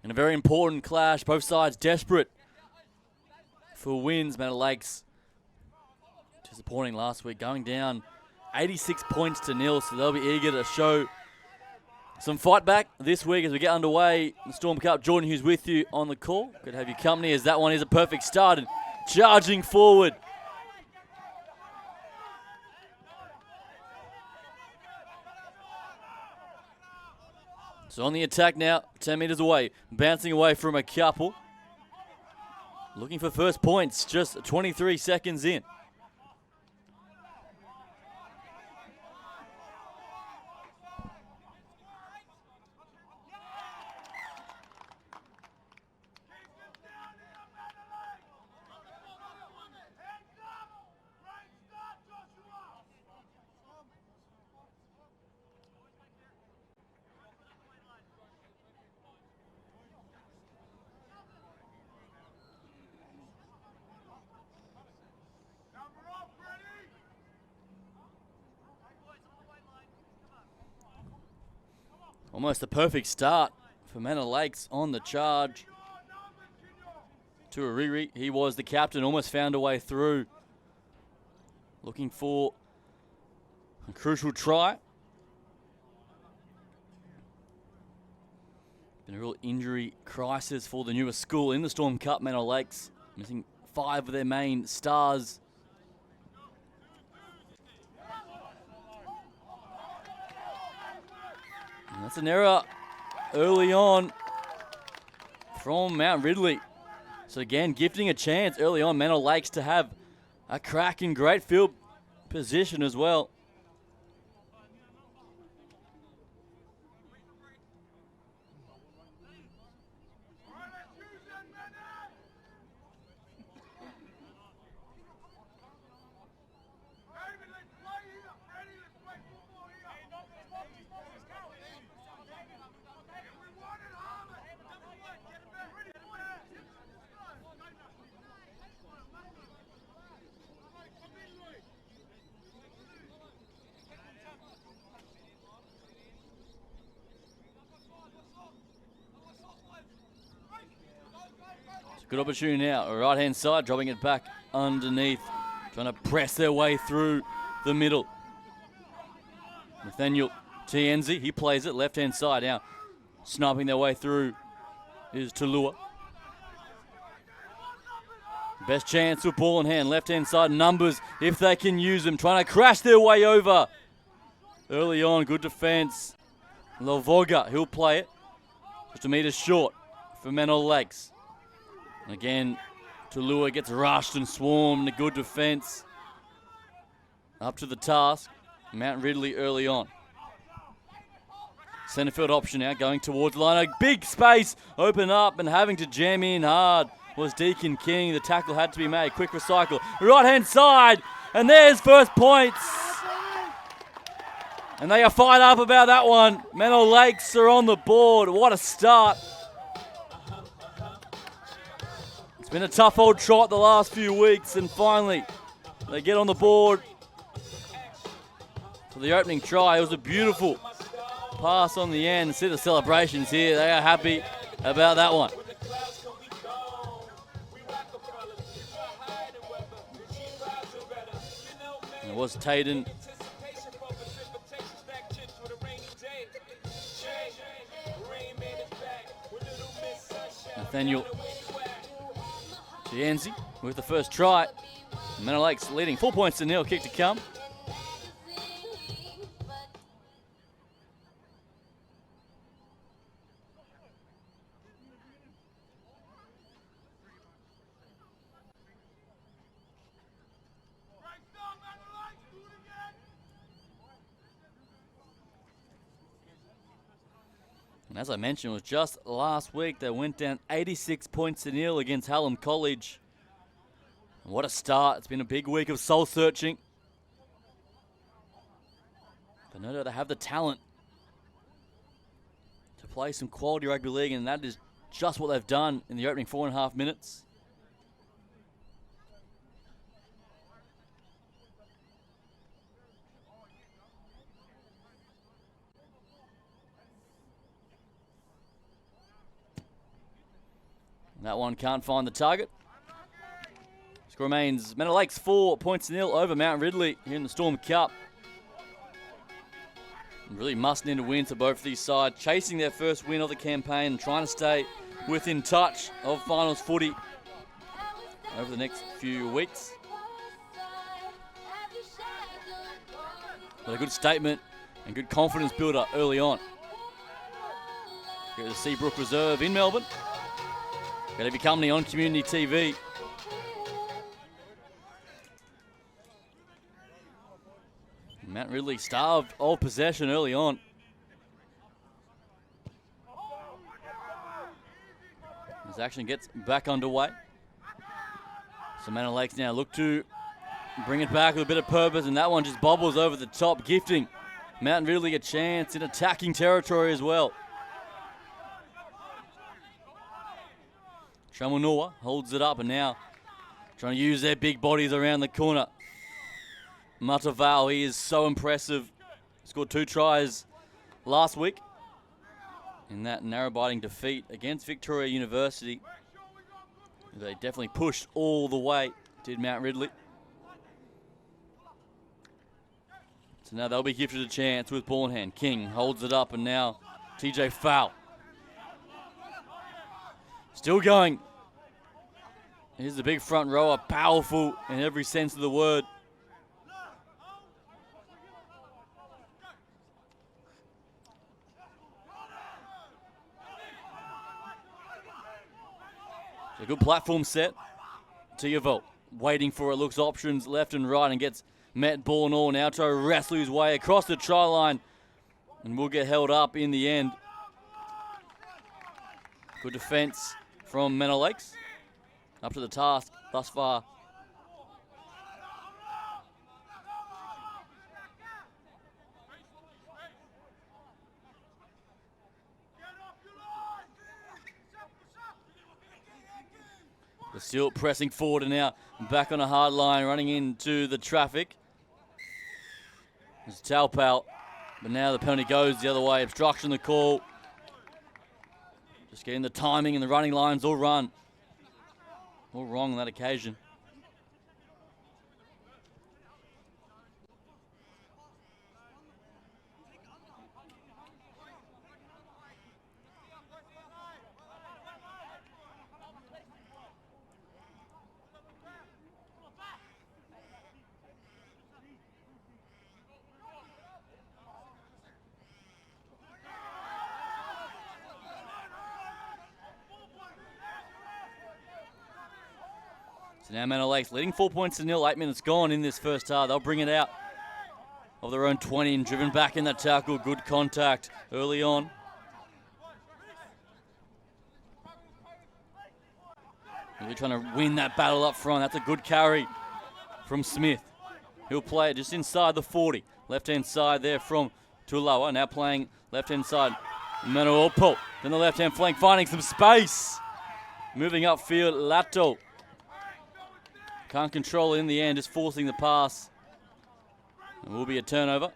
And a very important clash. Both sides desperate for wins. Manor Lakes disappointing last week, going down 86 points to 0, so they'll be eager to show some fight back this week as we get underway. The Storm Cup, Jordan Hughes with you on the call. Good to have your company as that one is a perfect start and charging forward. So on the attack now, 10 metres away, bouncing away from a couple. Looking for first points, just 23 seconds in. Almost a perfect start for Manor Lakes on the charge. Tuariri, he was the captain, almost found a way through. Looking for a crucial try. Been a real injury crisis for the newest school in the Storm Cup, Manor Lakes. Missing 5 of their main stars. And that's an error early on from Mount Ridley. So again, gifting a chance early on Manor Lakes to have a crack in great field position as well. Good opportunity now, right hand side, dropping it back underneath, trying to press their way through the middle. Nathaniel Tienzi, he plays it left hand side now, sniping their way through is Tulua. Best chance with ball in hand, left hand side, numbers if they can use them, trying to crash their way over. Early on, good defense. Lavoga, he'll play it, just a metre short for Manor Lakes. Again, Tulua gets rushed and swarmed. A good defense. Up to the task. Mount Ridley early on. Centerfield option now going towards the line. A big space open up and having to jam in hard was Deacon King. The tackle had to be made. Quick recycle. Right hand side. And there's first points. And they are fired up about that one. Manor Lakes are on the board. What a start. It's been a tough old trot the last few weeks, and finally they get on the board for the opening try. It was a beautiful pass on the end. See the celebrations here. They are happy about that one. And it was Tayden. Nathaniel Tienzi with the first try. Manor Lakes leading 4 points to 0. Kick to come. And as I mentioned, it was just last week they went down 86 points to 0 against Hallam College. And what a start. It's been a big week of soul searching. But no doubt they have the talent to play some quality rugby league, and that is just what they've done in the opening 4.5 minutes. That one can't find the target. Score remains Manor Lakes 4-0 over Mount Ridley here in the Storm Cup. Really must need a win for both of these sides, chasing their first win of the campaign and trying to stay within touch of finals footy over the next few weeks. But a good statement and good confidence builder early on. Here at the Seabrook Reserve in Melbourne. Going to be company on Community TV. Mount Ridley starved of possession early on. As action gets back underway. So Manor Lakes now look to bring it back with a bit of purpose, and that one just bobbles over the top, gifting Mount Ridley a chance in attacking territory as well. Shamunua holds it up and now trying to use their big bodies around the corner. Mataval, he is so impressive. Scored 2 tries last week in that narrow-biting defeat against Victoria University. They definitely pushed all the way, did Mount Ridley. So now they'll be gifted a chance with ball in hand. King holds it up and now TJ foul. Still going. Here's the big front rower, powerful in every sense of the word. A good platform set. Tiavel waiting for it, looks options left and right and gets met ball and all. Now try to wrestle his way across the try line and will get held up in the end. Good defense from Manor Lakes. Up to the task thus far. They're still pressing forward and now back on a hard line, running into the traffic. It's Taupau, but now the penalty goes the other way. Obstruction the call. Just getting the timing and the running lines all wrong on that occasion. So now Manor Lakes leading 4-0, 8 minutes gone in this first half. They'll bring it out of their own 20 and driven back in that tackle. Good contact early on. Really trying to win that battle up front. That's a good carry from Smith. He'll play it just inside the 40. Left-hand side there from Tulawa. Now playing left-hand side. Manor pull. Then the left-hand flank finding some space. Moving upfield, Lato. Can't control it in the end, just forcing the pass. It will be a turnover.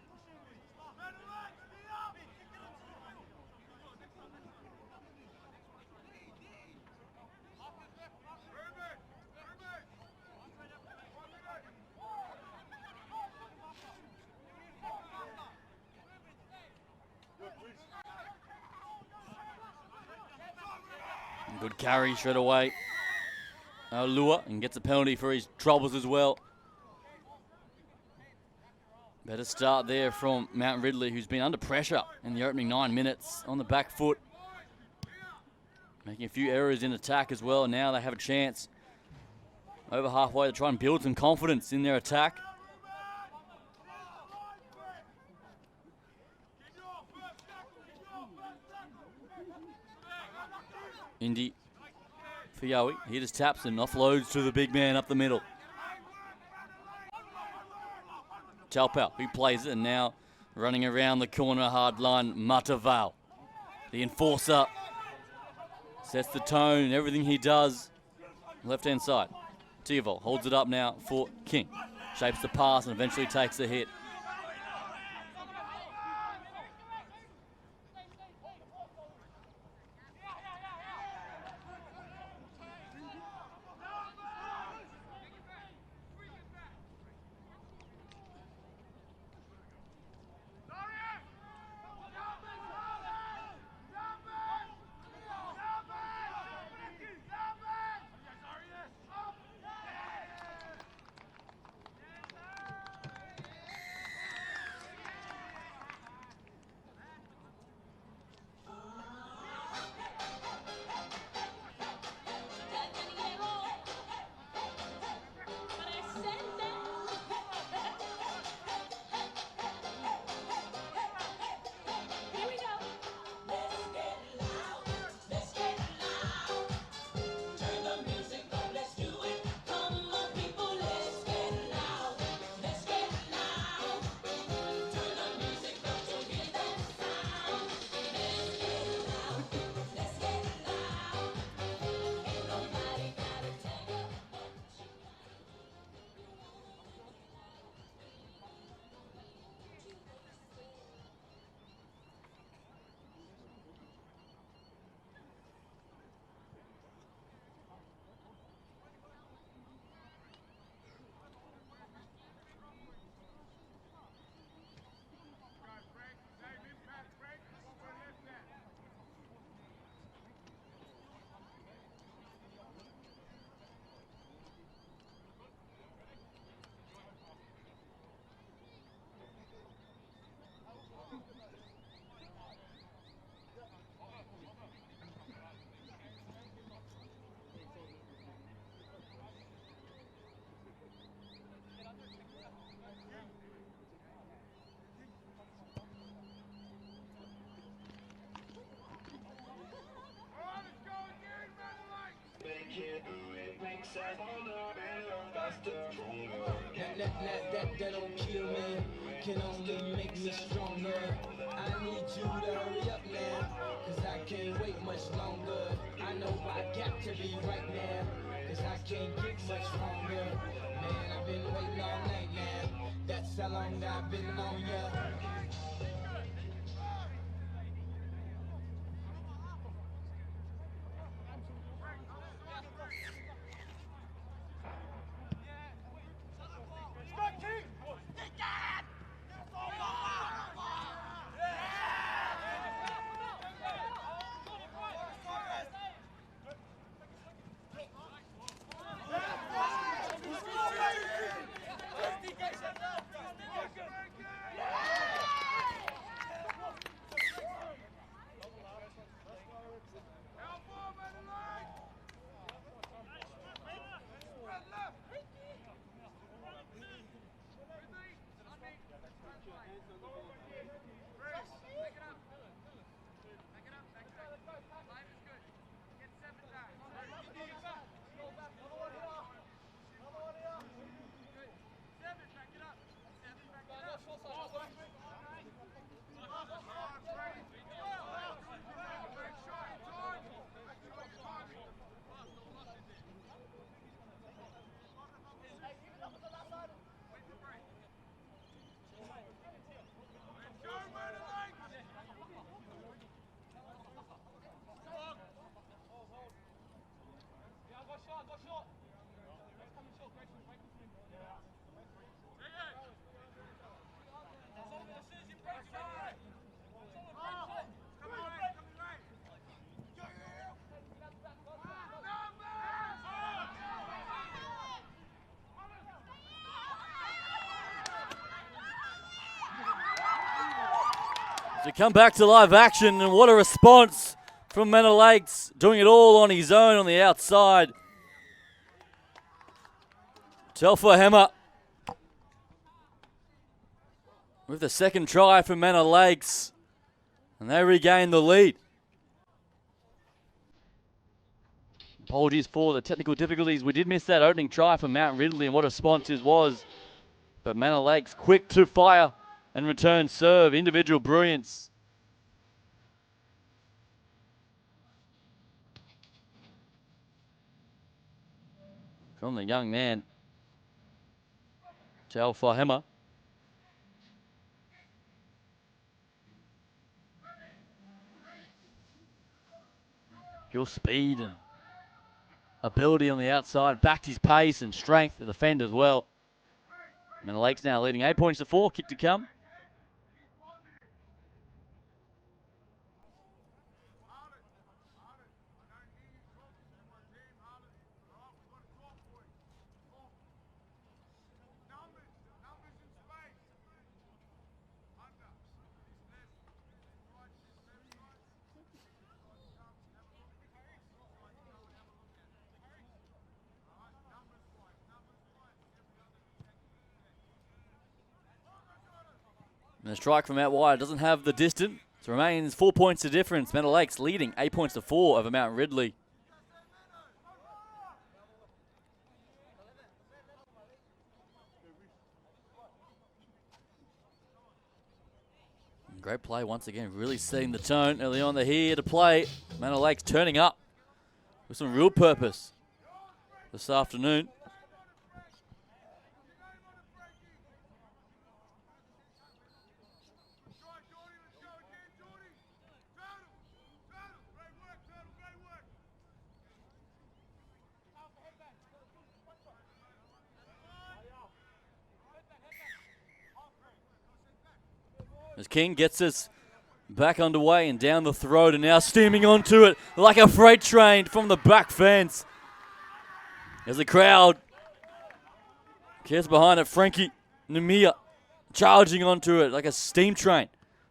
Good carry straight away. Lua and gets a penalty for his troubles as well. Better start there from Mount Ridley, who's been under pressure in the opening 9 minutes on the back foot. Making a few errors in attack as well. Now they have a chance over halfway to try and build some confidence in their attack. Indy Fiawi, he just taps and offloads to the big man up the middle. Taupau, he plays it and now running around the corner hard line, Mataval. The enforcer sets the tone in everything he does. Left-hand side, Tiavel holds it up now for King. Shapes the pass and eventually takes the hit. That don't kill me, can only make me stronger. I need you to hurry up now, cause I can't wait much longer. I know I got to be right now, cause I can't get much stronger. Man, I've been waiting all night now, that's how long that I've been on ya. To come back to live action, and what a response from Manor Lakes, doing it all on his own on the outside. Telfer Hammer with the second try for Manor Lakes, and they regain the lead. Apologies for the technical difficulties. We did miss that opening try for Mount Ridley, and what a response it was. But Manor Lakes quick to fire and return serve. Individual brilliance. From the young man, Telfer Hammer. Pure speed and ability on the outside. Backed his pace and strength to defend as well. Manor Lakes now leading 8 points to 4. Kick to come. And the strike from out wide doesn't have the distance. It remains 4 points to difference. Manor Lakes leading 8 points to 4 over Mount Ridley. Great play once again, really setting the tone early on. They're here to play. Manor Lakes turning up with some real purpose this afternoon. As King gets us back underway and down the throat, and now steaming onto it like a freight train from the back fence. As the crowd gets behind it, Frankie Namia charging onto it like a steam train.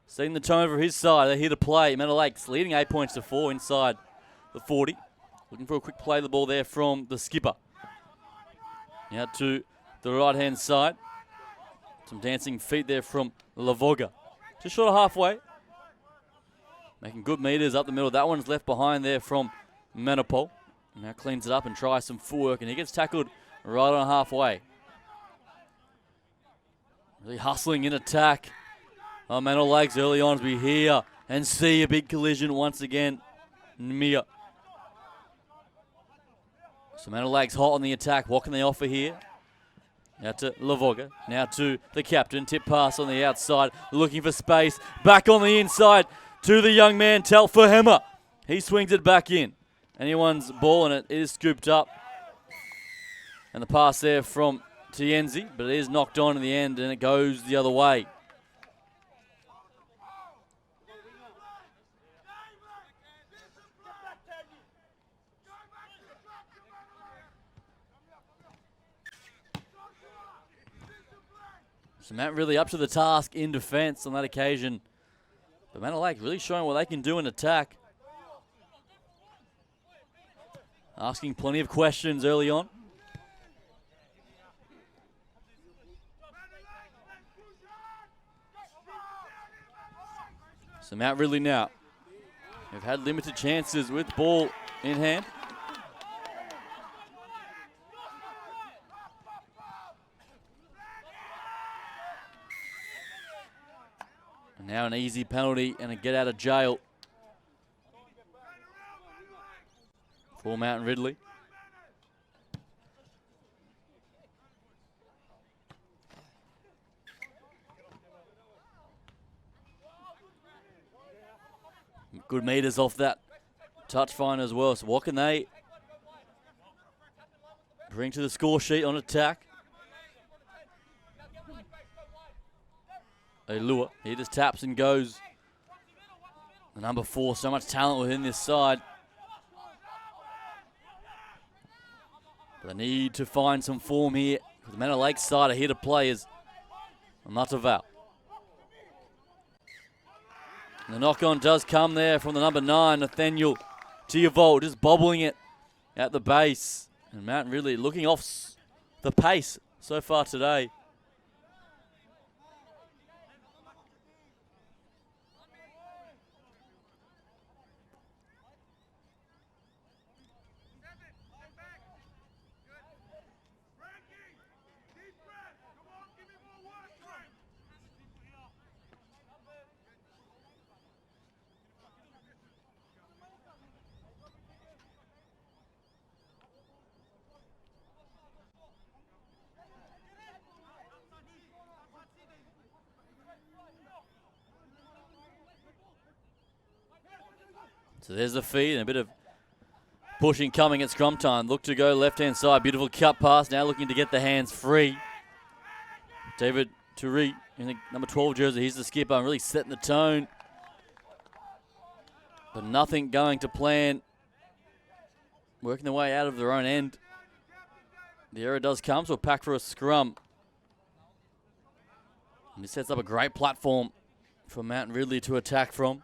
Setting the tone for his side. They're here to play. Manor Lakes leading 8 points to 4 inside the 40. Looking for a quick play of the ball there from the skipper. Now to the right-hand side. Some dancing feet there from Lavoga. Just short of halfway. Making good meters up the middle. That one's left behind there from Manopol. Now cleans it up and tries some footwork, and he gets tackled right on halfway. Really hustling in attack. Oh, Manor Lakes early on as we hear and see a big collision once again. Mia. So Manor Lakes hot on the attack. What can they offer here? Now to Lavoga. Now to the captain. Tip pass on the outside. Looking for space. Back on the inside to the young man, Telfahema. He swings it back in. Anyone's ball and it is scooped up. And the pass there from Tienzi, but it is knocked on in the end and it goes the other way. So Matt really up to the task in defense on that occasion. But Manor Lake really showing what they can do in attack. Asking plenty of questions early on. So Matt Ridley now. They've had limited chances with ball in hand. And now an easy penalty and a get out of jail for Mountain Ridley. Good meters off that touch find as well. So what can they bring to the score sheet on attack? A lure. He just taps and goes. The number 4, so much talent within this side. They need to find some form here. The Manor Lake side are here to play is Mataval. The knock-on does come there from the number 9, Nathaniel Tiavolt, just bobbling it at the base. And Mountain Ridley looking off the pace so far today. So there's the feed and a bit of pushing coming at scrum time. Look to go left-hand side. Beautiful cut pass. Now looking to get the hands free. David Turi in the number 12 jersey. He's the skipper and really setting the tone. But nothing going to plan. Working their way out of their own end. The error does come, so a pack for a scrum. And this sets up a great platform for Mountain Ridley to attack from.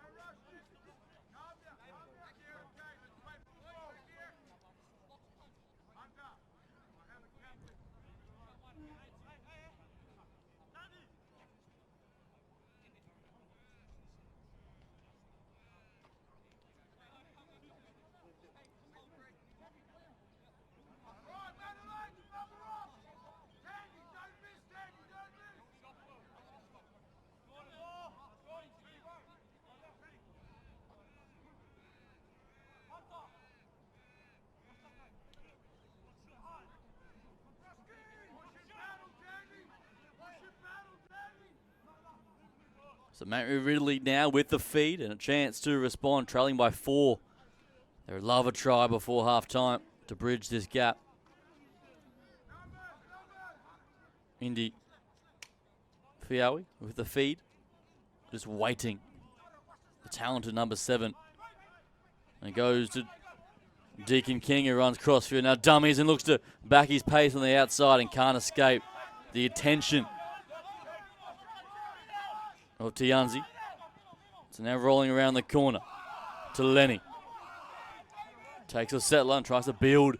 So Matt Ridley now with the feed and a chance to respond, trailing by 4. They would love a try before half-time to bridge this gap. Indy Fiawi with the feed, just waiting. The talented number 7. And it goes to Deacon King, who runs crossfield. Now dummies and looks to back his pace on the outside and can't escape the attention of Tianzi. So now rolling around the corner to Lenny. Takes a settler and tries to build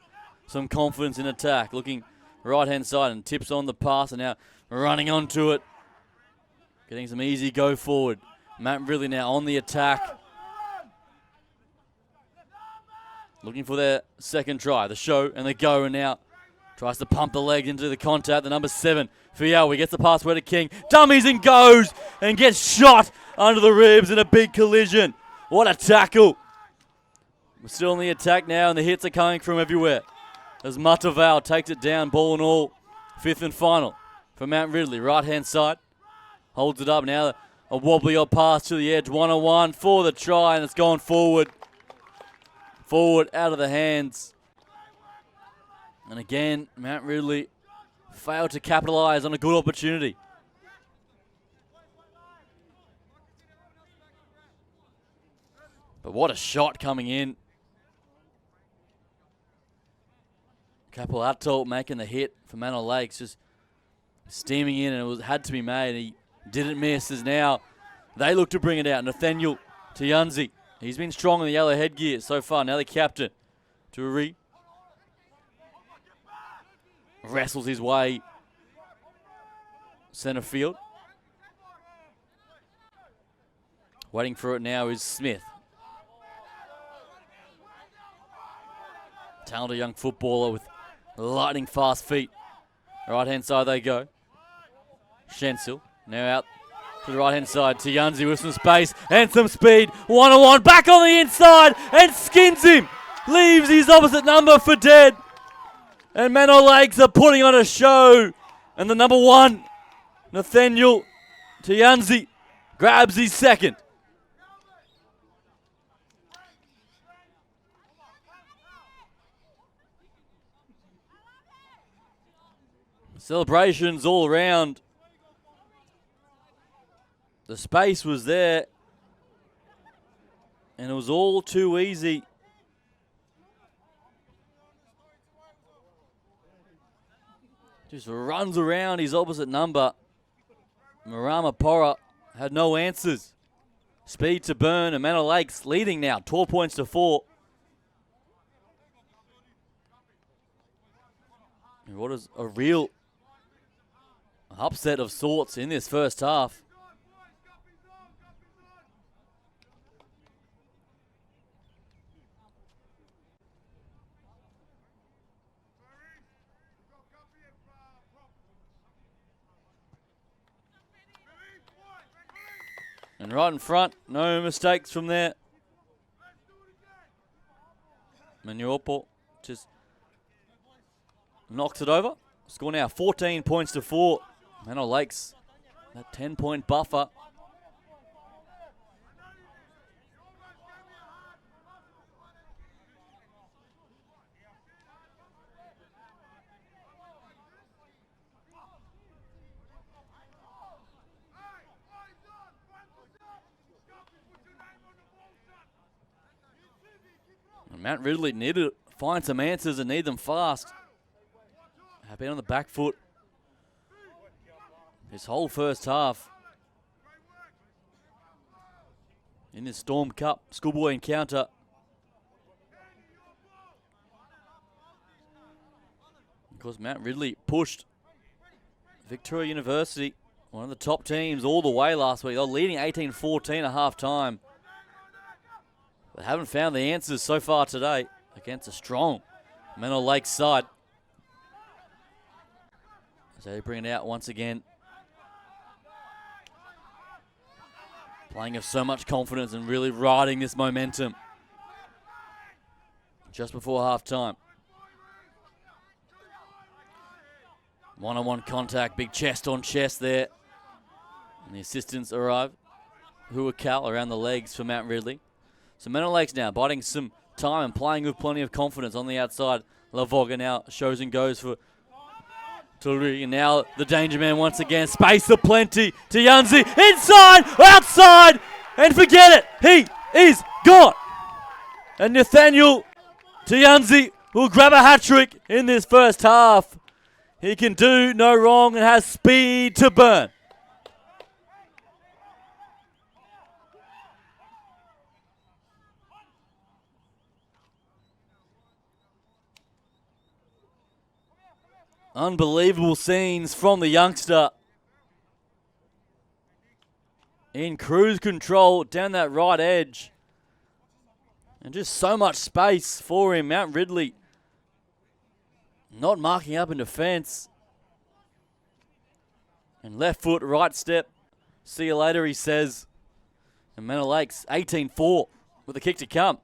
some confidence in attack. Looking right-hand side and tips on the pass and now running onto it. Getting some easy go forward. Matt Ridley now on the attack. looking for their second try. The show and the go, and now tries to pump the leg into the contact. The number 7, Fiawi, gets the password to King. Dummies and goes and gets shot under the ribs in a big collision. What a tackle. We're still in the attack now, and the hits are coming from everywhere. As Mataval takes it down, ball and all. 5th and final for Mount Ridley. Right-hand side. Holds it up now. A wobbly odd pass to the edge. 1-on-1 for the try, and it's gone forward. Forward out of the hands. And again, Mount Ridley failed to capitalise on a good opportunity. But what a shot coming in. Capel Atoll making the hit for Manor Lakes, just steaming in, and it had to be made. He didn't miss, as now they look to bring it out. Nathaniel Tianzi. He's been strong in the yellow headgear so far. Now the captain, Turi, wrestles his way centre field. Waiting for it now is Smith. Talented young footballer with lightning fast feet. Right hand side they go. Shensil now out to the right hand side. Tianzi with some space and some speed. 1-on-1 back on the inside and skins him. Leaves his opposite number for dead. And Manor Lakes are putting on a show. And the number 1, Nathaniel Tianzi, grabs his second. Celebrations all around. The space was there, and it was all too easy. Just runs around his opposite number. Marama Pora had no answers. Speed to burn, and Manor Lakes leading now, 12 points to 4. And what is a real upset of sorts in this first half. And right in front, no mistakes from there. Manuopo just knocks it over. Score now 14 points to 4. Manor Lakes, that 10-point buffer. And Mount Ridley need to find some answers and need them fast. Have been on the back foot this whole first half in this Storm Cup schoolboy encounter. Of course, Mount Ridley pushed Victoria University, one of the top teams, all the way last week. They were leading 18-14 at half-time. But haven't found the answers so far today against a strong Manor Lakes side. So they bring it out once again. Playing with so much confidence and really riding this momentum. Just before half-time. One-on-one contact, big chest on chest there. And the assistants arrive. Huakal around the legs for Mount Ridley. So Manor Lakes now biding some time and playing with plenty of confidence on the outside. Lavoga now shows and goes for Turi, and now the danger man once again. Space aplenty. Tianzi inside, outside, and forget it. He is gone. And Nathaniel Tianzi will grab a hat-trick in this first half. He can do no wrong and has speed to burn. Unbelievable scenes from the youngster. In cruise control down that right edge. And just so much space for him. Mount Ridley not marking up in defence. And left foot, right step. See you later, he says. And Manor Lakes 18-4 with a kick to come.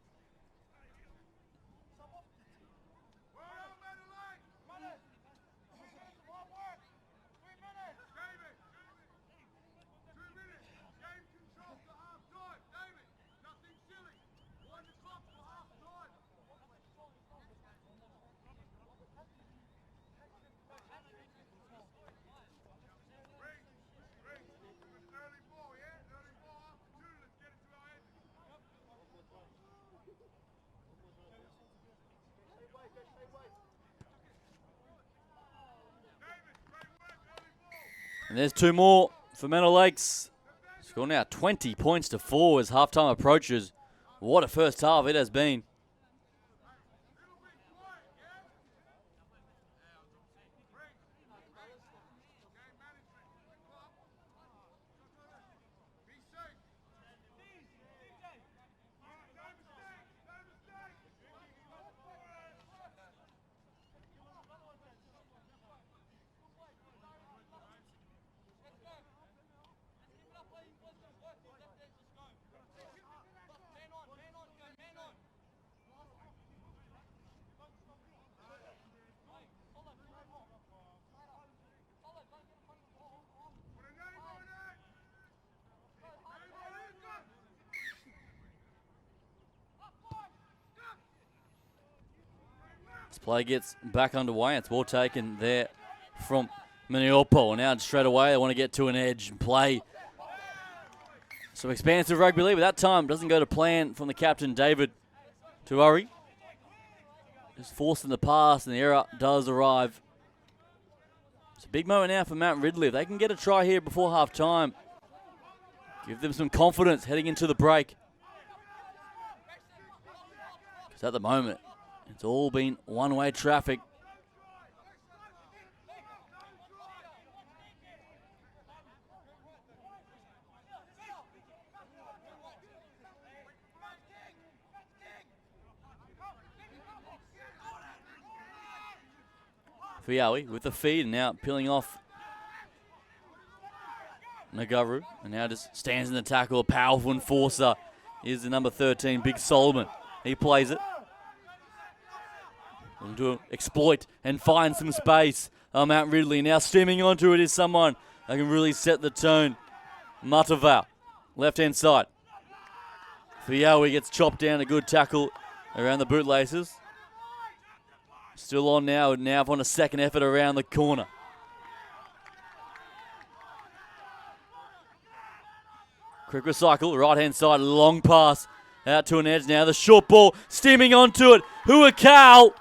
And there's two more for Manor Lakes. Score now 20 points to 4 as halftime approaches. What a first half it has been. This play gets back underway. It's well taken there from Manor. Now straight away they want to get to an edge and play some expansive rugby league, but that time doesn't go to plan from the captain, David Tuari. Just forcing the pass, and the error does arrive. It's a big moment now for Mount Ridley. If they can get a try here before half-time, give them some confidence heading into the break. Because at the moment, it's all been one-way traffic. Fiawi with the feed, and now peeling off Naguru, and now just stands in the tackle. A powerful enforcer is the number 13, Big Solomon. He plays it. Looking to exploit and find some space. Mount Ridley now steaming onto it is someone that can really set the tone. Matavau, left-hand side. Fiawi gets chopped down, a good tackle around the bootlaces. Still on now on a second effort around the corner. Quick recycle, right-hand side, long pass out to an edge now. The short ball, steaming onto it. Huakau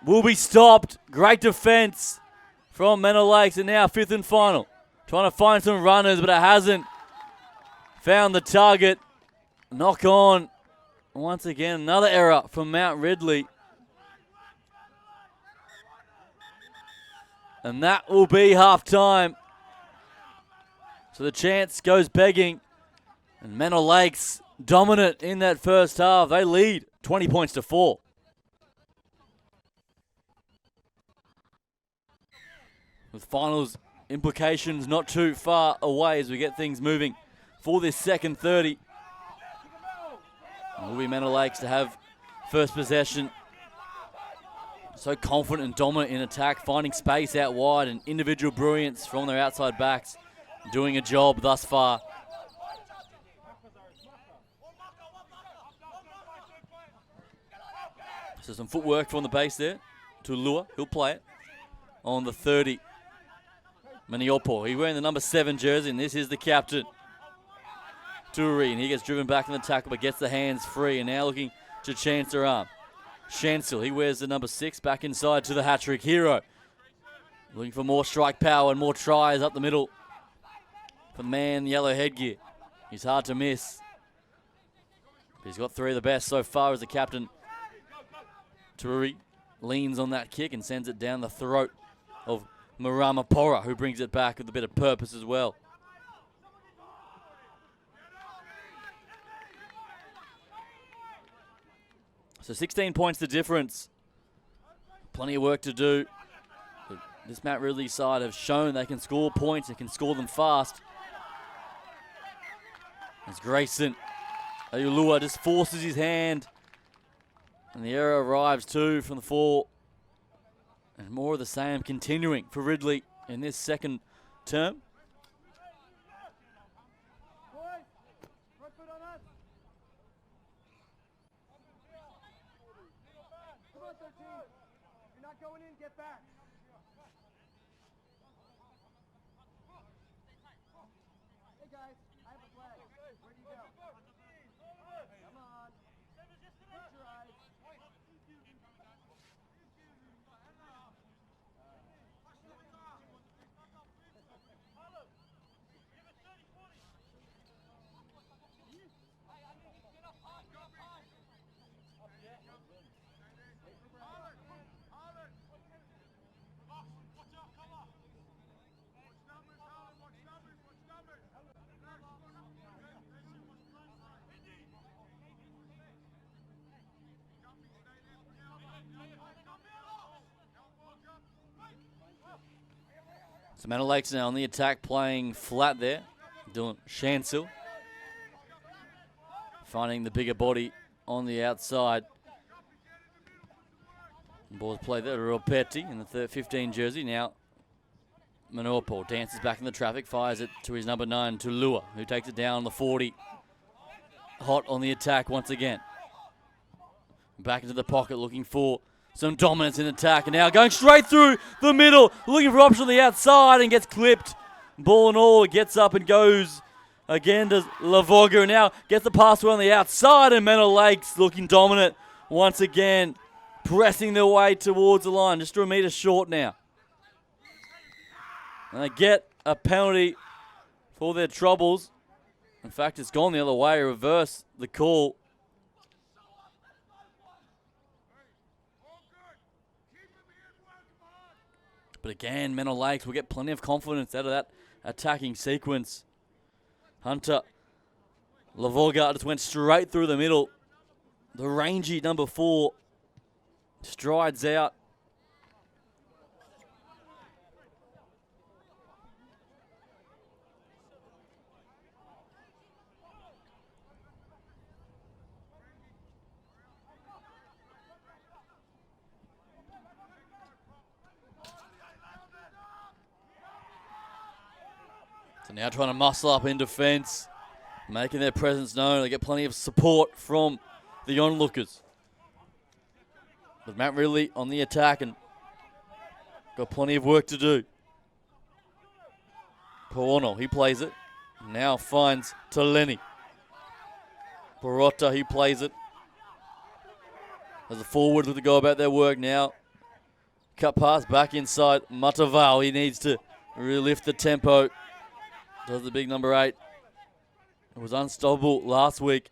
will be stopped. Great defense from Manor Lakes, and now fifth and final. Trying to find some runners, but it hasn't found the target. Knock on. Once again, another error from Mount Ridley. And that will be half-time. So the chance goes begging. And Manor Lakes dominant in that first half. They lead 20 points to 4. With finals implications not too far away as we get things moving for this second 30. It will be Manor Lakes to have first possession. So confident and dominant in attack, finding space out wide and individual brilliance from their outside backs, doing a job thus far. So some footwork from the base there to Lua. He'll play it on the 30. Maniopo, he's wearing the number 7 jersey, and this is the captain. Turi, and he gets driven back in the tackle, but gets the hands free, and now looking to chance their arm. Shansel, he wears the number 6, back inside to the hat-trick hero. Looking for more strike power and more tries up the middle. For the man in the yellow headgear. He's hard to miss. He's got 3 of the best so far as the captain. Turi leans on that kick and sends it down the throat of Maramapora, who brings it back with a bit of purpose as well. So 16 points the difference. Plenty of work to do. But this Matt Ridley side have shown they can score points and can score them fast. As Grayson Ayulua just forces his hand. And the error arrives too from the 4. And more of the same continuing for Ridley in this second term. You're not going in, get back. Hey guys, I have a flag. Where do you go? Come on. Close your eyes. So Manor Lakes now on the attack, playing flat there. Doing Shancil. Finding the bigger body on the outside. Ball's played there to Ropetti in the 15 jersey. Now Manor dances back in the traffic, fires it to his number 9, Tulua, who takes it down the 40. Hot on the attack once again. Back into the pocket, looking for some dominance in attack, and now going straight through the middle, looking for option on the outside, and gets clipped. Ball and all, it gets up and goes again to Lavoga, and now gets the pass on the outside, and Manor Lakes looking dominant once again, pressing their way towards the line, just a metre short now. And they get a penalty for their troubles. In fact, it's gone the other way, reverse the call. But again, Manor Lakes will get plenty of confidence out of that attacking sequence. Hunter Lavoga just went straight through the middle. The rangy number 4 strides out. So now trying to muscle up in defence, making their presence known. They get plenty of support from the onlookers. But Matt Ridley on the attack and got plenty of work to do. Paono, he plays it. Now finds Taleni. Barotta, he plays it. As a forward with to go about their work now. Cut pass back inside Matavao. He needs to really lift the tempo. Does the big number 8. It was unstoppable last week.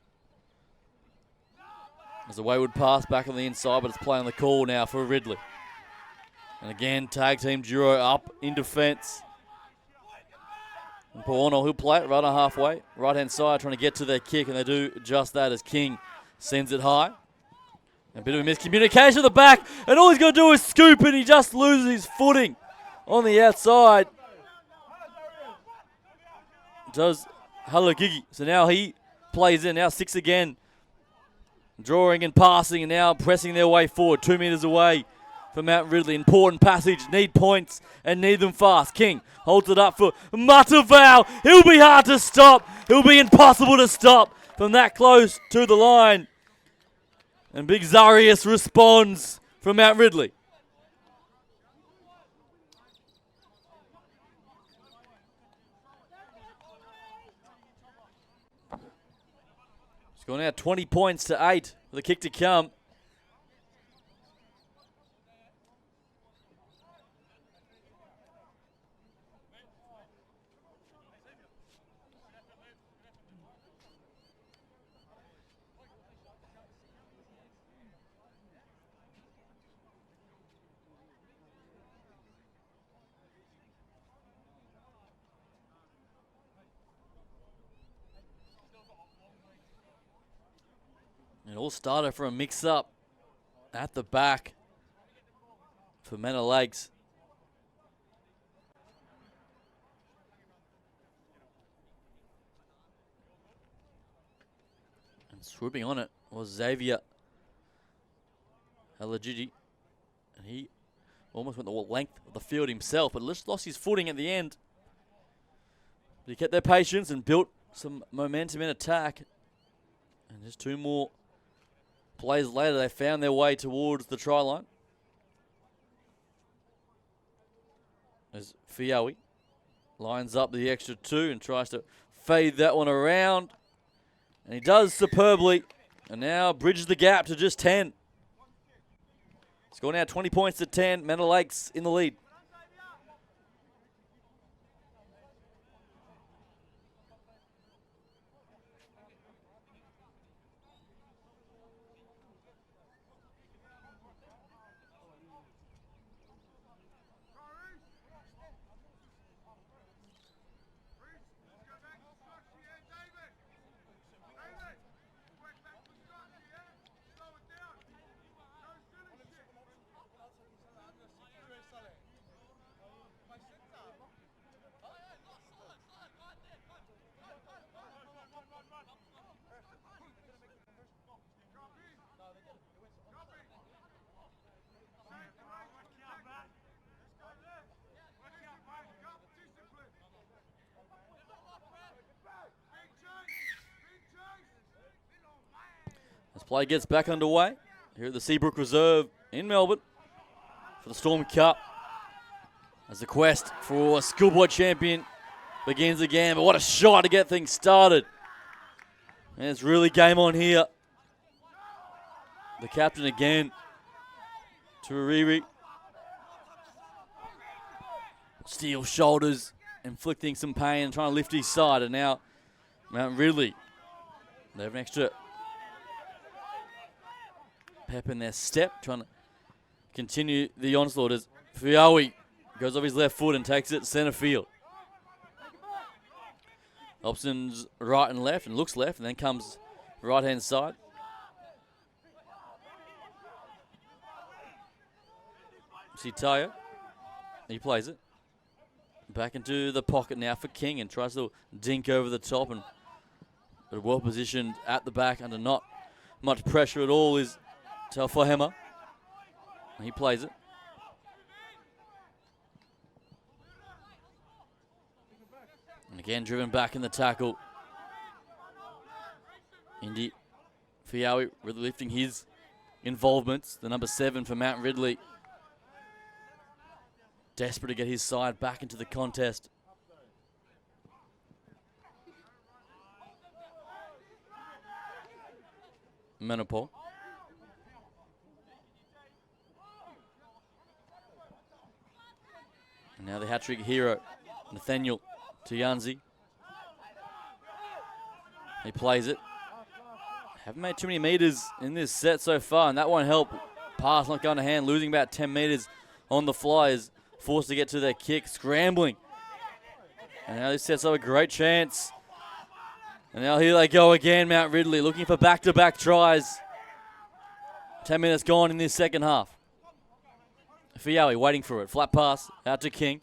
There's a wayward pass back on the inside, but it's playing the call now for Ridley. And again, tag team duo up in defence. And Paono, who'll play it right on halfway. Right-hand side trying to get to their kick, and they do just that as King sends it high. A bit of a miscommunication at the back, and all he's going to do is scoop, and he just loses his footing on the outside. Does Halagigi. So now he plays in. Now 6 again. Drawing and passing and now pressing their way forward. 2 metres away from Matt Ridley. Important passage. Need points and need them fast. King holds it up for Matavao. He'll be hard to stop. He'll be impossible to stop from that close to the line. And Big Zarius responds from Matt Ridley. Going out 20 points to 8 for the kick to come. It all started from a mix-up at the back for Manor Lakes. And swooping on it was Xavier Alagigi. And he almost went the length of the field himself, but lost his footing at the end. But he kept their patience and built some momentum in attack. And just 2 more plays later, they found their way towards the try line. As Fiawi lines up the extra 2 and tries to fade that one around. And he does superbly. And now bridges the gap to just 10. Score now 20 points to 10. Manor Lakes in the lead. As play gets back underway here at the Seabrook Reserve in Melbourne for the Storm Cup. As the quest for a schoolboy champion begins again. But what a shot to get things started. And it's really game on here. The captain again to Ariri. Steel shoulders, inflicting some pain, trying to lift his side. And now Mount Ridley, they have an extra pep in their step, trying to continue the onslaught as Fiawi goes off his left foot and takes it center field. Options right and left, and looks left, and then comes right-hand side. Tayo, he plays it. Back into the pocket now for King and tries to dink over the top, and but well positioned at the back under not much pressure at all is Telfahema. He plays it. And again, driven back in the tackle. Indy Fiawi really lifting his involvements. The number 7 for Mount Ridley. Desperate to get his side back into the contest. Menopole. And now the hat-trick hero, Nathaniel Tuyanzi. He plays it. Haven't made too many meters in this set so far, and that won't help. Pass not going to hand, losing about 10 meters on the fly, is forced to get to their kick, scrambling. And now this sets up a great chance. And now here they go again, Mount Ridley, looking for back-to-back tries. 10 minutes gone in this second half. Fiawi waiting for it. Flat pass out to King.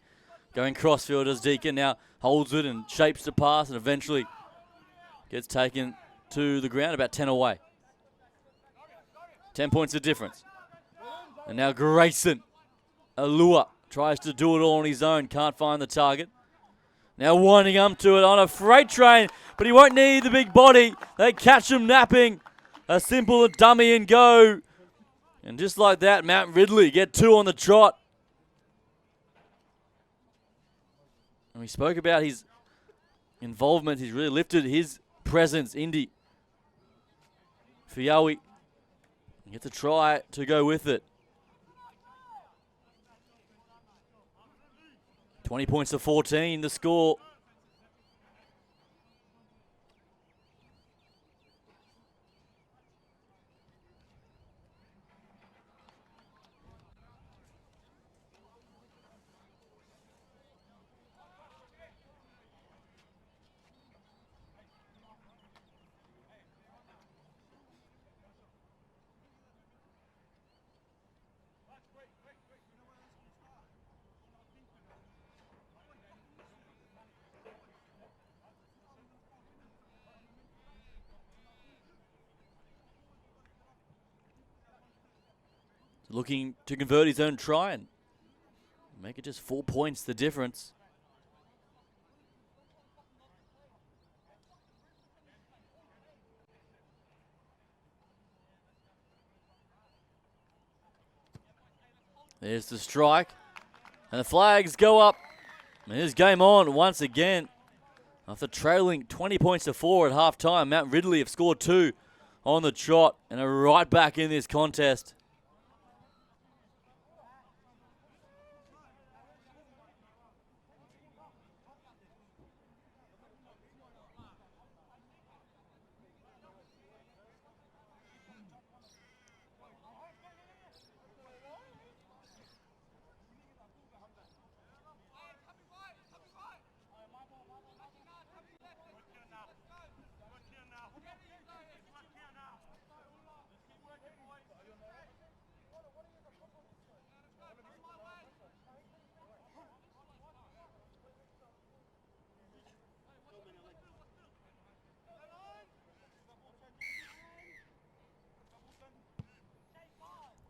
Going crossfield as Deacon now holds it and shapes the pass and eventually gets taken to the ground, about 10 away. 10 points of difference. And now Grayson Alua tries to do it all on his own. Can't find the target. Now winding up to it on a freight train, but he won't need the big body. They catch him napping. A simple dummy and go. And just like that, Mount Ridley get 2 on the trot. And we spoke about his involvement. He's really lifted his presence. Indy Fiawi gets a try to go with it. 20 points to 14, the score. looking to convert his own try and make it just 4 points the difference. There's the strike. And the flags go up. And here's game on once again. After trailing 20 points to 4 at halftime, Mount Ridley have scored 2 on the trot and are right back in this contest.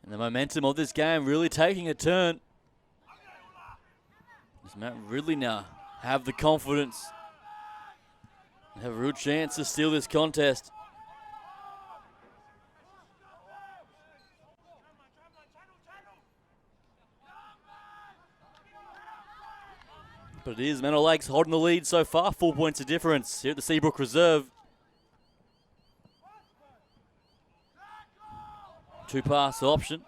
And the momentum of this game really taking a turn. Does Matt Ridley now have the confidence and have a real chance to steal this contest? But it is Manor Lakes holding the lead so far, 4 points of difference here at the Seabrook Reserve. 2-pass option.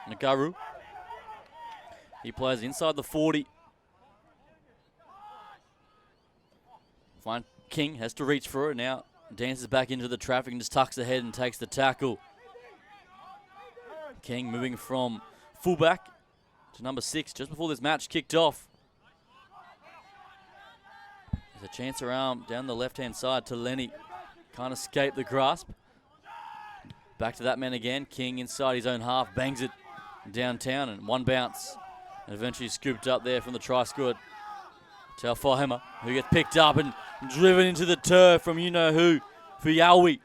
Nagaru. He plays inside the 40. Fine. King has to reach for it now. Dances back into the traffic and just tucks ahead and takes the tackle. King moving from fullback to number 6 just before this match kicked off. There's a chance around down the left-hand side to Lenny. Can't escape the grasp. Back to that man again. King inside his own half. Bangs it downtown and one bounce. And eventually scooped up there from the try squad. Taufahema, who gets picked up and driven into the turf from you-know-who for Yowie.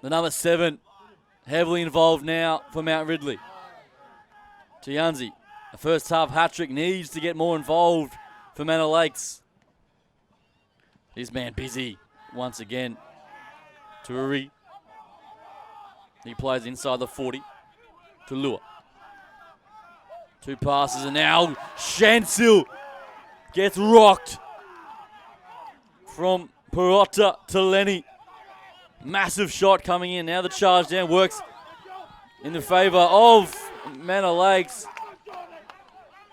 The number 7 heavily involved now for Mount Ridley. Tianzi, a first half hat-trick, needs to get more involved for Manor Lakes. This man busy once again. Turi. He plays inside the 40 to Lua. 2 passes and now Shansil gets rocked from Perotta to Lenny. Massive shot coming in. Now the charge down works in the favour of Manor Lakes.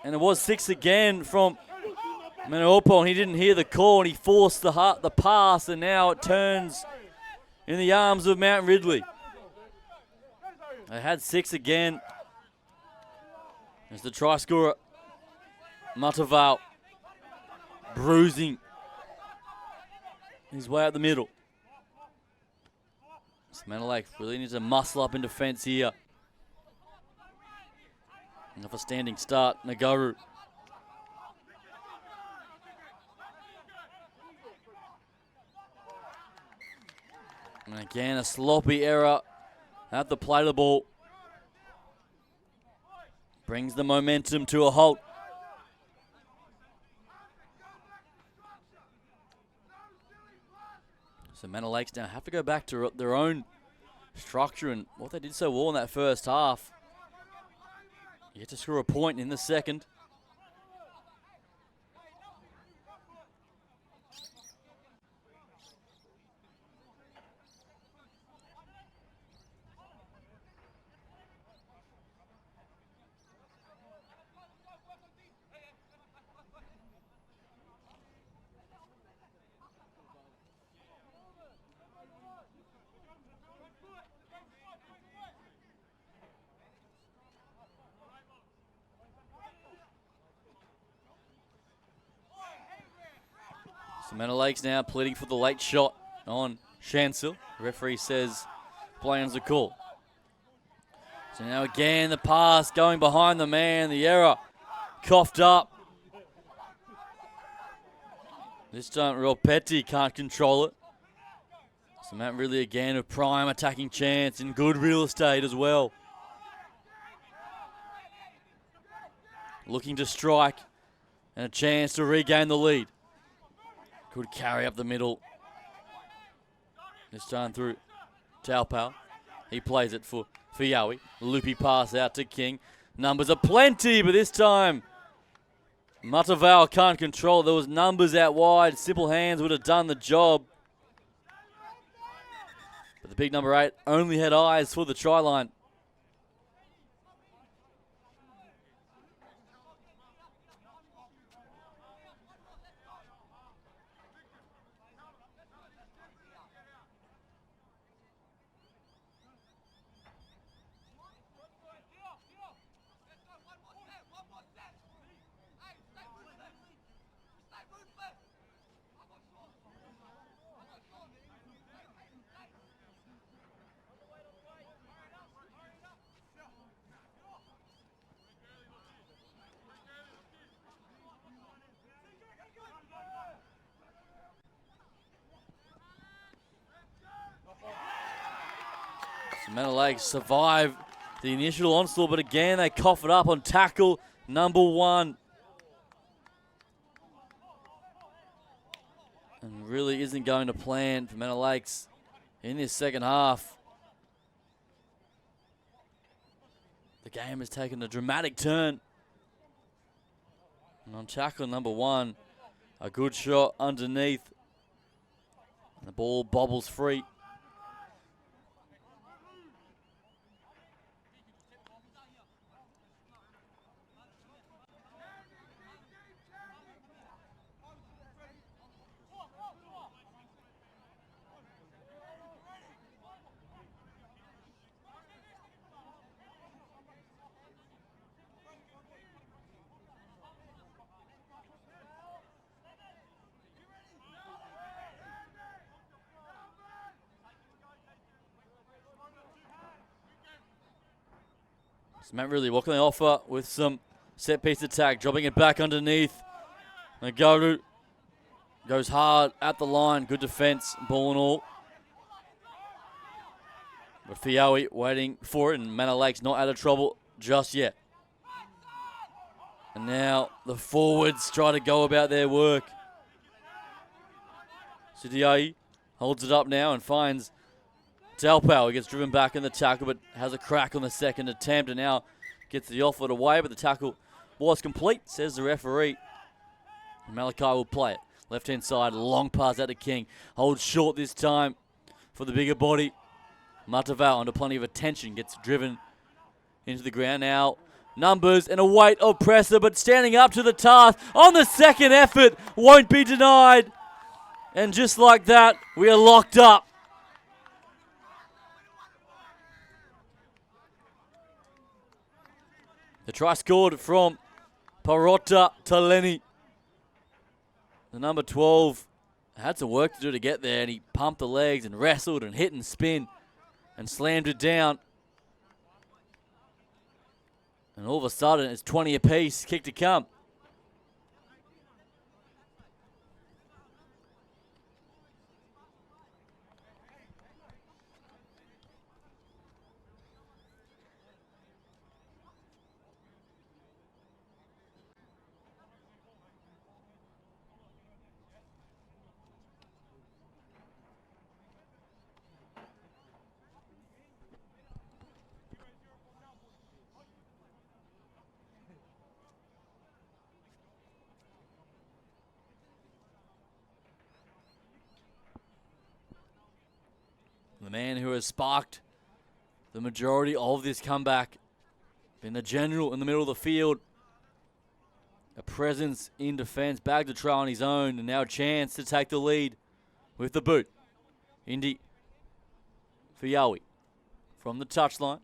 And it was 6 again from Manaopo, and he didn't hear the call, and he forced the pass, and now it turns in the arms of Mount Ridley. They had 6 again. As the try scorer, Mataval, bruising his way out the middle. So Manor Lakes really needs to muscle up in defence here. Enough a standing start, Nagaru. And again, a sloppy error at the play of the ball. Brings the momentum to a halt. So Manor Lakes now have to go back to their own structure and what they did so well in that first half. Yet to score a point in the second. So Manor Lakes now pleading for the late shot on Shansil. The referee says play on's a call. So now again the pass going behind the man. The error coughed up. This time Real Petty can't control it. So Matt Ridley again with prime attacking chance and good real estate as well. Looking to strike and a chance to regain the lead. Could carry up the middle. This time through Taupau. He plays it for Yowie. Loopy pass out to King. Numbers are plenty, but this time Matavao can't control. There was numbers out wide. Simple hands would have done the job. But the big number 8 only had eyes for the try line. Manor Lakes survive the initial onslaught, but again they cough it up on tackle number 1. And really isn't going to plan for Manor Lakes in this second half. The game has taken a dramatic turn. And on tackle number 1, a good shot underneath. And the ball bobbles free. Matt Ridley, what can they offer with some set piece attack, dropping it back underneath. Nagaru goes hard at the line, good defense, ball and all. But Fiawi waiting for it, and Manor Lake's not out of trouble just yet. And now the forwards try to go about their work. Sidiai holds it up now and finds Taupau. He gets driven back in the tackle, but has a crack on the second attempt, and now gets the offload away, but the tackle was complete, says the referee. And Malachi will play it. Left-hand side, long pass out to King. Holds short this time for the bigger body. Matavao, under plenty of attention, gets driven into the ground now. Numbers and a weight of pressure, but standing up to the task on the second effort, won't be denied. And just like that, we are locked up. The try scored from Parota Taleni. The number 12 had some work to do to get there, and he pumped the legs and wrestled and hit and spin and slammed it down. And all of a sudden, it's 20 apiece, kick to come. The man who has sparked the majority of this comeback, been the general in the middle of the field, a presence in defense, bagged a try on his own, and now a chance to take the lead with the boot. Indy for Yowie from the touchline.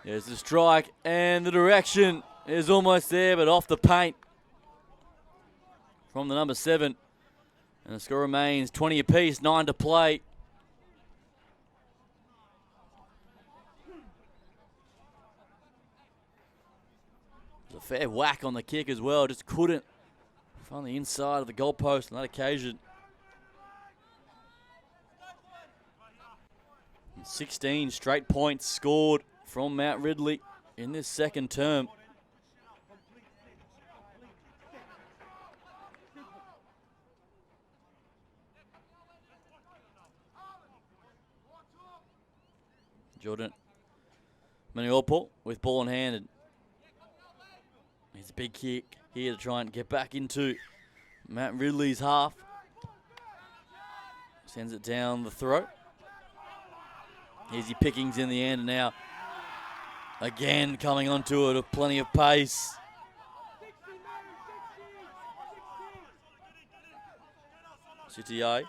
There's the strike, and the direction is almost there, but off the paint from the number 7. And the score remains 20 apiece, 9 to play. a fair whack on the kick as well. Just couldn't find the inside of the goalpost on that occasion. And 16 straight points scored from Mount Ridley in this second term. Jordan Maniorpo with ball in hand. And here's a big kick here to try and get back into Matt Ridley's half. Sends it down the throat. Easy pickings in the end now. Again coming onto it with plenty of pace. CTA.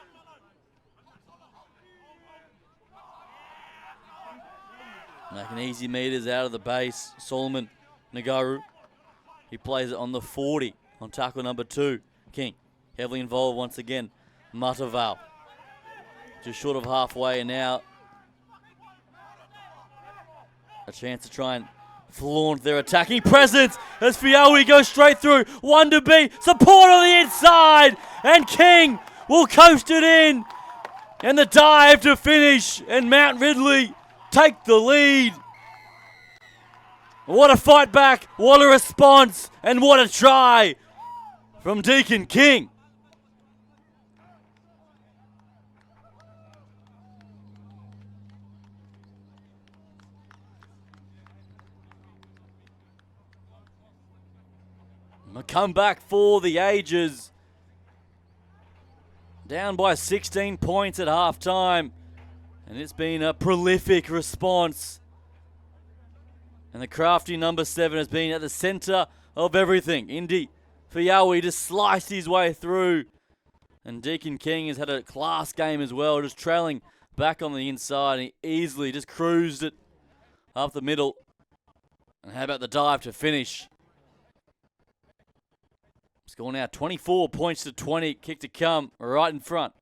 Making easy meters out of the base. Solomon Nagaru. He plays it on the 40 on tackle number 2. King heavily involved once again. Mataval just short of halfway, and now a chance to try and flaunt their attacking presence as Fiawi goes straight through. 1 to B. Support on the inside, and King will coast it in. And the dive to finish, and Mount Ridley take the lead. What a fight back, what a response, and what a try from Deacon King. A comeback for the ages. Down by 16 points at halftime. And it's been a prolific response. And the crafty number 7 has been at the center of everything. Indy Fiawi just sliced his way through. And Deacon King has had a class game as well, just trailing back on the inside. And he easily just cruised it up the middle. And how about the dive to finish? Score now 24 points to 20. Kick to come right in front.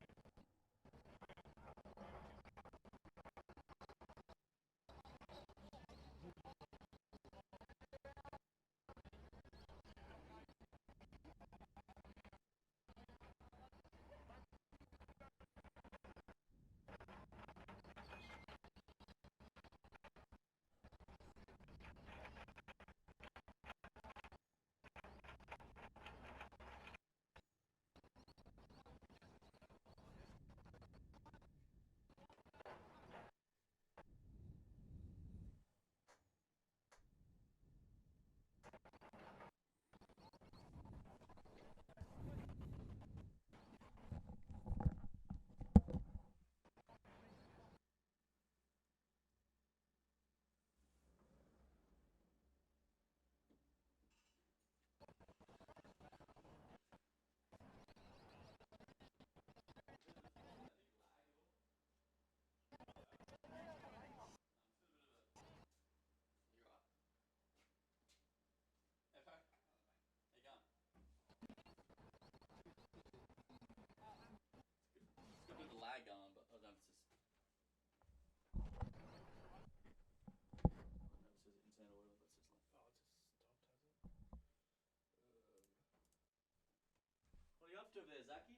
What are you up to there, Zaki?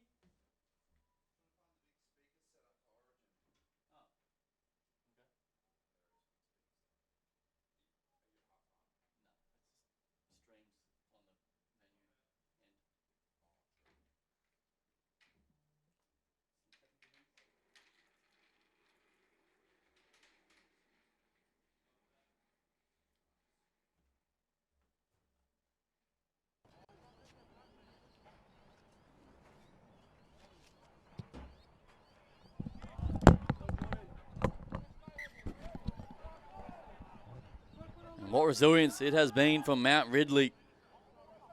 What resilience it has been from Mount Ridley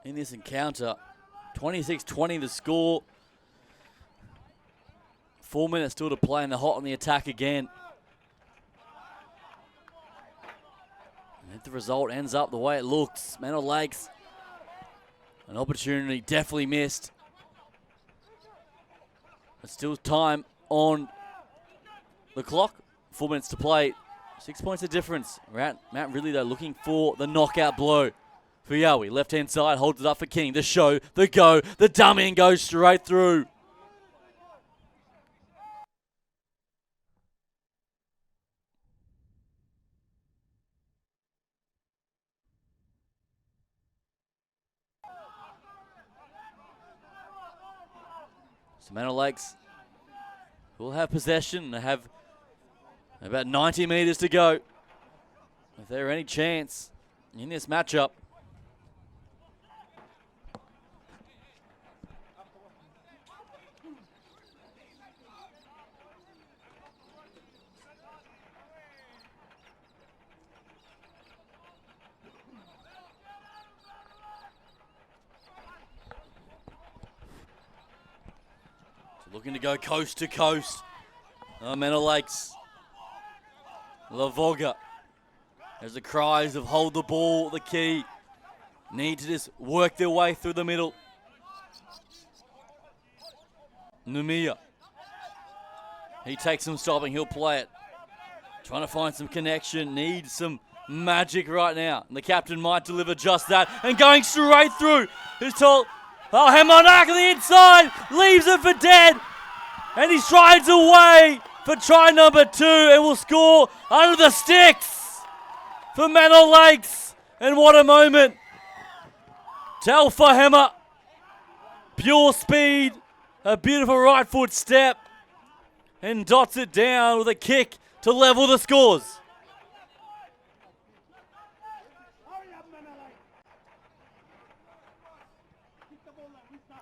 in this encounter. 26-20 the score. 4 minutes still to play, and they're hot on the attack again. And if the result ends up the way it looks, Manor Lakes, an opportunity definitely missed. But still time on the clock. 4 minutes to play. 6 points of difference. Mount Ridley, though, looking for the knockout blow. Fuyawi, left-hand side, holds it up for King. The show, the go, the dummy, and goes straight through. So Manor Lakes will have possession. They have about 90 metres to go. If there are any chance in this matchup. Looking to go coast to coast. Manor Lakes. Lavoga. There's the cries of hold the ball, the key. Need to just work their way through the middle. Numia. He takes some stopping, he'll play it. Trying to find some connection, needs some magic right now. And the captain might deliver just that. And going straight through. Who's told? Oh, Hemonak on the inside, leaves it for dead. And he strides away for try number 2 and will score under the sticks for Manor Lakes. And what a moment. Talfahema, pure speed, a beautiful right foot step, and dots it down with a kick to level the scores.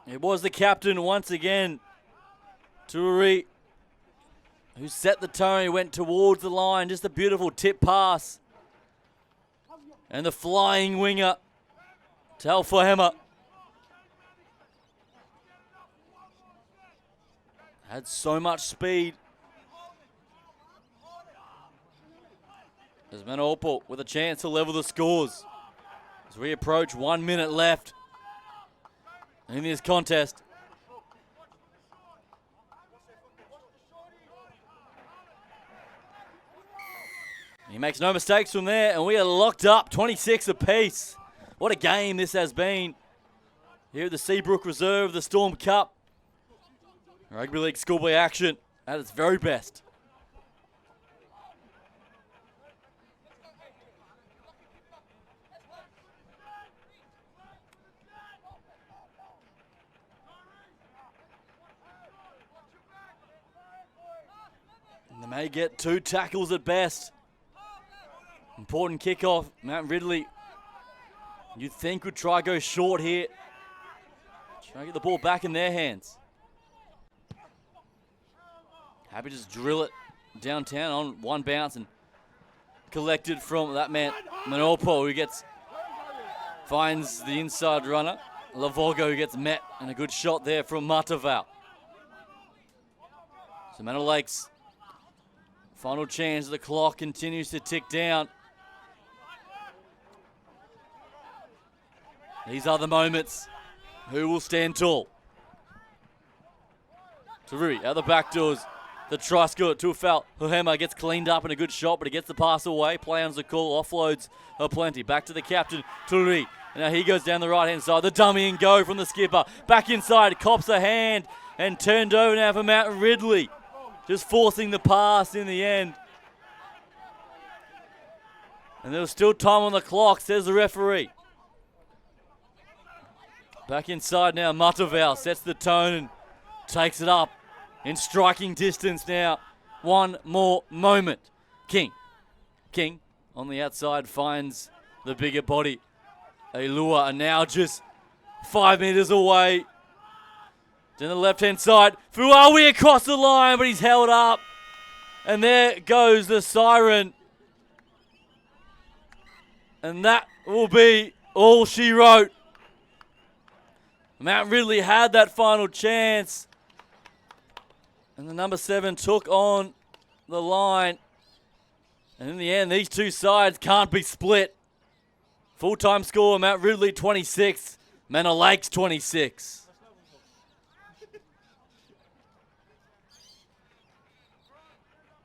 It was the captain once again, Turi, who set the tone. He went towards the line, just a beautiful tip pass. And the flying winger, Talfahema, had so much speed. There's Manopal with a chance to level the scores. As we approach 1 minute left in this contest. He makes no mistakes from there, and we are locked up, 26 apiece. What a game this has been. Here at the Seabrook Reserve, the Storm Cup. Rugby League schoolboy action at its very best. And they may get 2 tackles at best. Important kickoff. Mount Ridley, you'd think would try to go short here. Try to get the ball back in their hands. Happy to just drill it downtown on one bounce and collected from that man, Manopo, who finds the inside runner. Lavogo, who gets met, and a good shot there from Mataval. So Manor Lakes, final chance. The clock continues to tick down. These are the moments. Who will stand tall? Taruri out the back doors. The try score to a foul. Huhema gets cleaned up and a good shot, but he gets the pass away. Play on the call. Offloads are plenty. Back to the captain, Taruri. And now he goes down the right-hand side. The dummy and go from the skipper. Back inside. Cops a hand and turned over now for Mount Ridley. Just forcing the pass in the end. And there was still time on the clock, says the referee. Back inside now, Mataval sets the tone and takes it up in striking distance now. One more moment. King on the outside finds the bigger body. Elua are now just 5 meters away. Down the left-hand side, Fuawi across the line, but he's held up. And there goes the siren. And that will be all she wrote. Mount Ridley had that final chance. And the number 7 took on the line. And in the end, these two sides can't be split. Full-time score, Mount Ridley 26, Manor Lakes 26.